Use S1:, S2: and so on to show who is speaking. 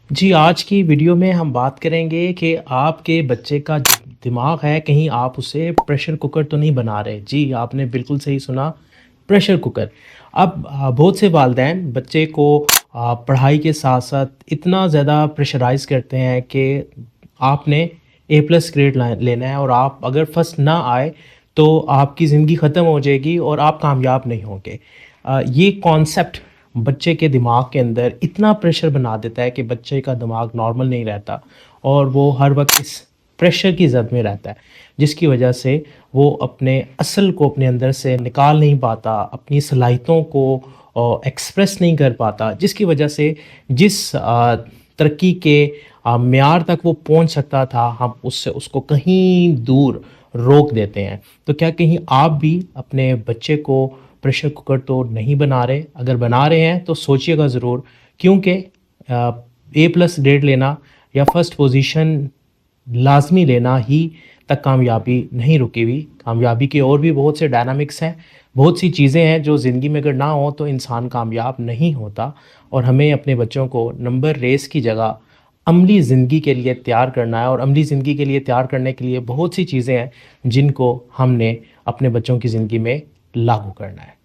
S1: जी, आज की वीडियो में हम बात करेंगे कि आपके बच्चे का जो दिमाग है, कहीं आप उसे प्रेशर कुकर तो नहीं बना रहे। जी, आपने बिल्कुल सही सुना, प्रेशर कुकर। अब बहुत से वालिदैन बच्चे को पढ़ाई के साथ-साथ इतना ज़्यादा प्रेशराइज़ करते हैं कि आपने ए प्लस ग्रेड लेना है और आप अगर फर्स्ट ना आए, तो आपकी ज़िंदगी ख़त्म हो जाएगी और आप कामयाब नहीं होंगे। ये कॉन्सेप्ट बच्चे के दिमाग के अंदर इतना प्रेशर बना देता है कि बच्चे का दिमाग नॉर्मल नहीं रहता और वो हर वक्त इस प्रेशर की ज़द में रहता है, जिसकी वजह से वो अपने असल को अपने अंदर से निकाल नहीं पाता, अपनी सलाहियतों को एक्सप्रेस नहीं कर पाता, जिसकी वजह से जिस तरक्की के म्यार तक वो पहुंच सकता था, हम उससे उसको कहीं दूर रोक देते हैं। तो क्या कहीं आप भी अपने बच्चे को प्रेशर कुकर तो नहीं बना रहे? अगर बना रहे हैं तो सोचिएगा ज़रूर, क्योंकि ए प्लस ग्रेड लेना या फर्स्ट पोजीशन लाज़मी लेना ही तक कामयाबी नहीं रुकी हुई। कामयाबी के और भी बहुत से डायनामिक्स हैं, बहुत सी चीज़ें हैं जो ज़िंदगी में अगर ना हो तो इंसान कामयाब नहीं होता। और हमें अपने बच्चों को नंबर रेस की जगह अमली ज़िंदगी के लिए तैयार करना है, और अमली ज़िंदगी के लिए तैयार करने के लिए बहुत सी चीज़ें हैं जिनको हमने अपने बच्चों की ज़िंदगी में लागू करना है।